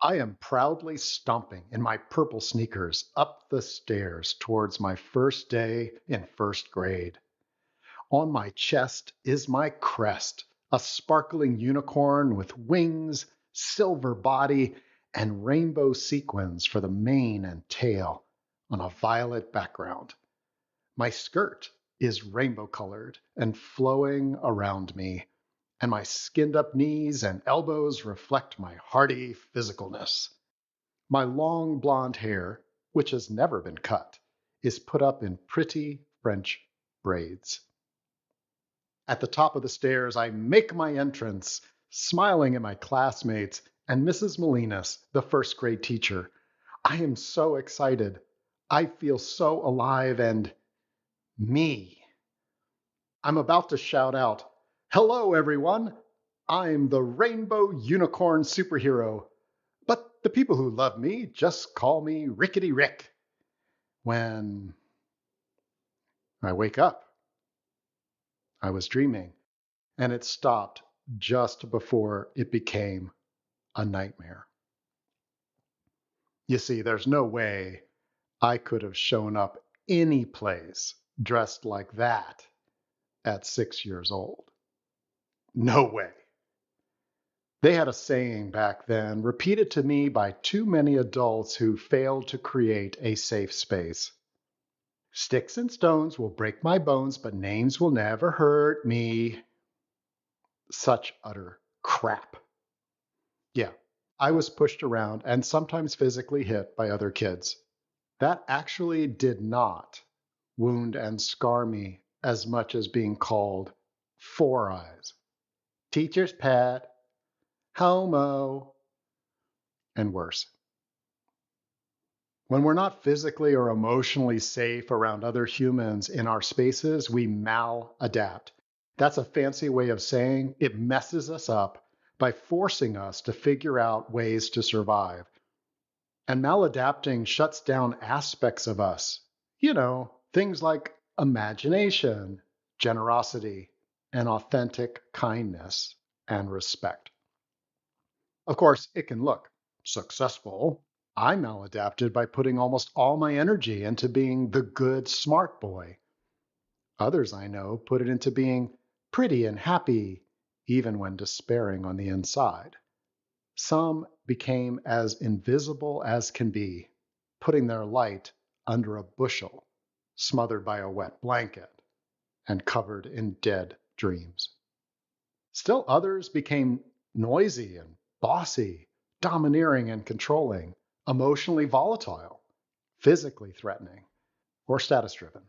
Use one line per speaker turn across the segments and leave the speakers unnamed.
I am proudly stomping in my purple sneakers up the stairs towards my first day in first grade. On my chest is my crest, a sparkling unicorn with wings, silver body, and rainbow sequins for the mane and tail on a violet background. My skirt is rainbow colored and flowing around me, and my skinned up knees and elbows reflect my hearty physicalness. My long blonde hair, which has never been cut, is put up in pretty French braids. At the top of the stairs, I make my entrance, smiling at my classmates and Mrs. Molinas, the first grade teacher. I am so excited. I feel so alive and me. I'm about to shout out, "Hello, everyone! I'm the Rainbow Unicorn Superhero, but the people who love me just call me Rickity Rick." When I wake up, I was dreaming, and it stopped just before it became a nightmare. You see, there's no way I could have shown up any place dressed like that at 6 years old. No way. They had a saying back then, repeated to me by too many adults who failed to create a safe space. "Sticks and stones will break my bones, but names will never hurt me." Such utter crap. Yeah, I was pushed around and sometimes physically hit by other kids. That actually did not wound and scar me as much as being called Four Eyes, teacher's pet, homo, and worse. When we're not physically or emotionally safe around other humans in our spaces, we maladapt. That's a fancy way of saying it messes us up by forcing us to figure out ways to survive. And maladapting shuts down aspects of us. Things like imagination, generosity, and authentic kindness and respect. Of course, it can look successful. I maladapted by putting almost all my energy into being the good, smart boy. Others I know put it into being pretty and happy, even when despairing on the inside. Some became as invisible as can be, putting their light under a bushel, smothered by a wet blanket, and covered in dead dreams. Still others became noisy and bossy, domineering and controlling, emotionally volatile, physically threatening, or status driven.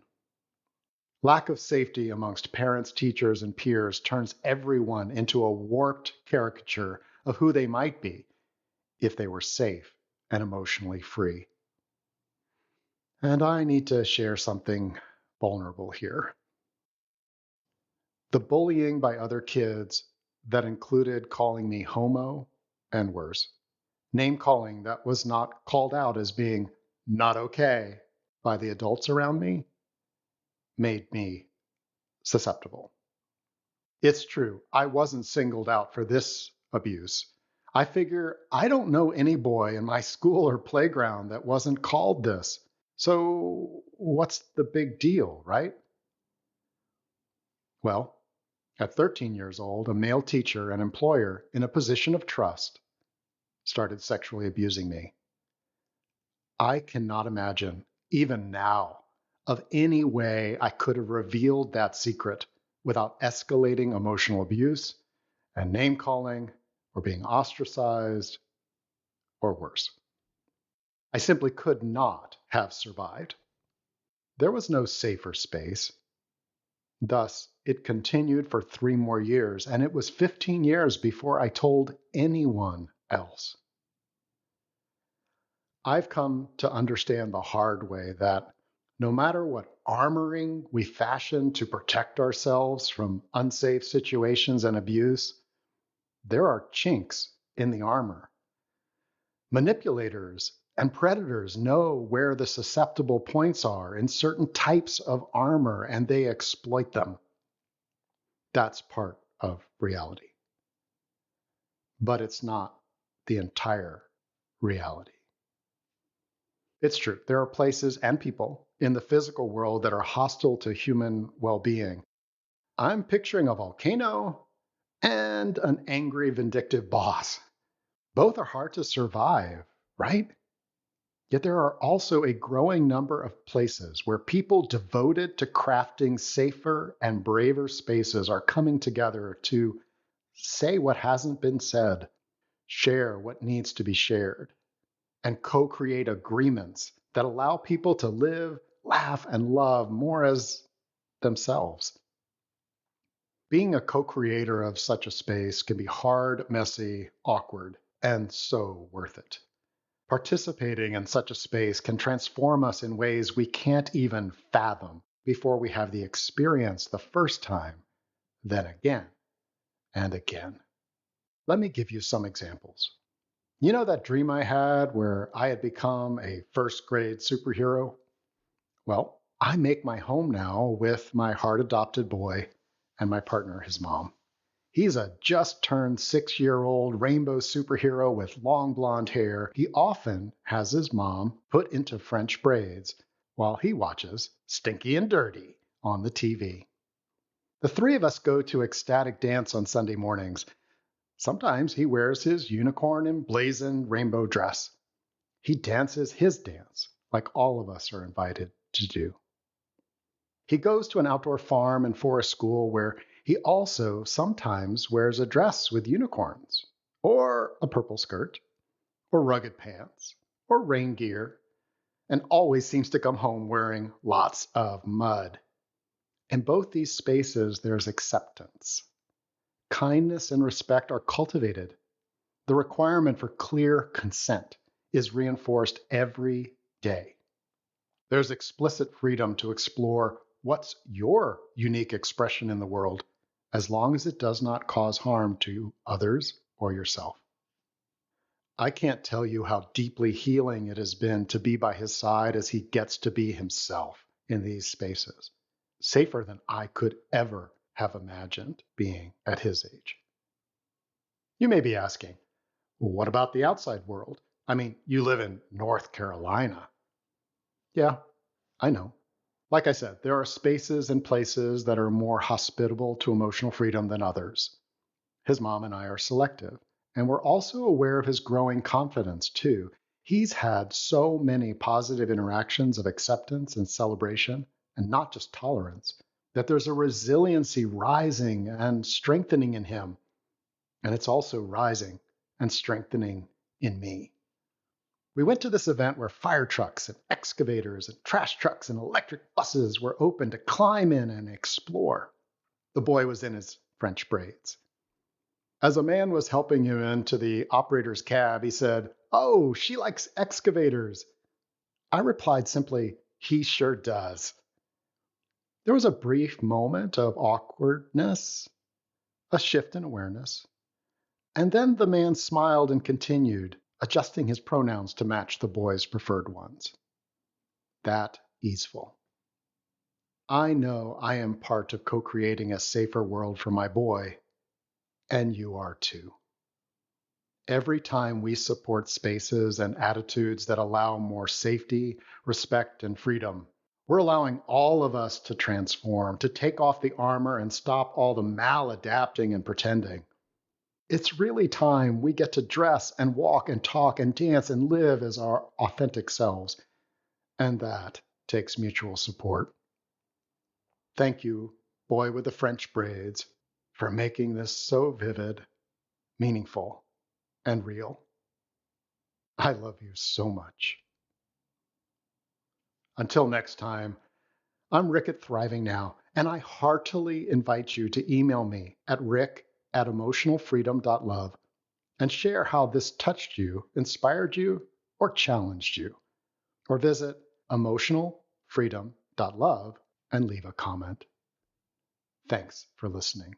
Lack of safety amongst parents, teachers, and peers turns everyone into a warped caricature of who they might be if they were safe and emotionally free. And I need to share something vulnerable here. The bullying by other kids that included calling me homo and worse, name calling that was not called out as being not okay by the adults around me, made me susceptible. It's true, I wasn't singled out for this abuse. I figure I don't know any boy in my school or playground that wasn't called this. So what's the big deal, right? Well, at 13 years old, a male teacher and employer in a position of trust started sexually abusing me. I cannot imagine, even now, of any way I could have revealed that secret without escalating emotional abuse and name calling or being ostracized or worse. I simply could not have survived. There was no safer space. Thus, it continued for 3 more years, and it was 15 years before I told anyone else. I've come to understand the hard way that no matter what armoring we fashion to protect ourselves from unsafe situations and abuse, there are chinks in the armor. Manipulators and predators know where the susceptible points are in certain types of armor, and they exploit them. That's part of reality. But it's not the entire reality. It's true, there are places and people in the physical world that are hostile to human well being. I'm picturing a volcano and an angry, vindictive boss. Both are hard to survive, right? Yet there are also a growing number of places where people devoted to crafting safer and braver spaces are coming together to say what hasn't been said, share what needs to be shared, and co create agreements that allow people to live, laugh, and love more as themselves. Being a co creator of such a space can be hard, messy, awkward, and so worth it. Participating in such a space can transform us in ways we can't even fathom before we have the experience the first time, then again and again. Let me give you some examples. You know that dream I had where I had become a first grade superhero? Well, I make my home now with my heart adopted boy and my partner, his mom. He's a just turned 6-year-old rainbow superhero with long blonde hair. He often has his mom put into French braids while he watches Stinky and Dirty on the TV. The three of us go to ecstatic dance on Sunday mornings. Sometimes he wears his unicorn emblazoned rainbow dress. He dances his dance, like all of us are invited to do. He goes to an outdoor farm and forest school where he also sometimes wears a dress with unicorns, or a purple skirt, or rugged pants, or rain gear, and always seems to come home wearing lots of mud. In both these spaces, there's acceptance. Kindness and respect are cultivated. The requirement for clear consent is reinforced every day. There's explicit freedom to explore what's your unique expression in the world, as long as it does not cause harm to others or yourself. I can't tell you how deeply healing it has been to be by his side as he gets to be himself in these spaces, safer than I could ever have imagined being at his age. You may be asking, well, what about the outside world? I mean, you live in North Carolina. Yeah, I know. Like I said, there are spaces and places that are more hospitable to emotional freedom than others. His mom and I are selective, and we're also aware of his growing confidence, too. He's had so many positive interactions of acceptance and celebration, and not just tolerance, that there's a resiliency rising and strengthening in him. And it's also rising and strengthening in me. We went to this event where fire trucks and excavators and trash trucks and electric buses were open to climb in and explore. The boy was in his French braids. As a man was helping him into the operator's cab, he said, "Oh, she likes excavators." I replied simply, "He sure does." There was a brief moment of awkwardness, a shift in awareness, and then the man smiled and continued, adjusting his pronouns to match the boy's preferred ones. That easeful. I know I am part of co-creating a safer world for my boy, and you are too. Every time we support spaces and attitudes that allow more safety, respect, and freedom, we're allowing all of us to transform, to take off the armor and stop all the maladapting and pretending. It's really time we get to dress and walk and talk and dance and live as our authentic selves. And that takes mutual support. Thank you, boy with the French braids, for making this so vivid, meaningful, and real. I love you so much. Until next time, I'm Rick at Thriving Now, and I heartily invite you to email me at rick@emotionalfreedom.love and share how this touched you, inspired you, or challenged you. Or visit emotionalfreedom.love and leave a comment. Thanks for listening.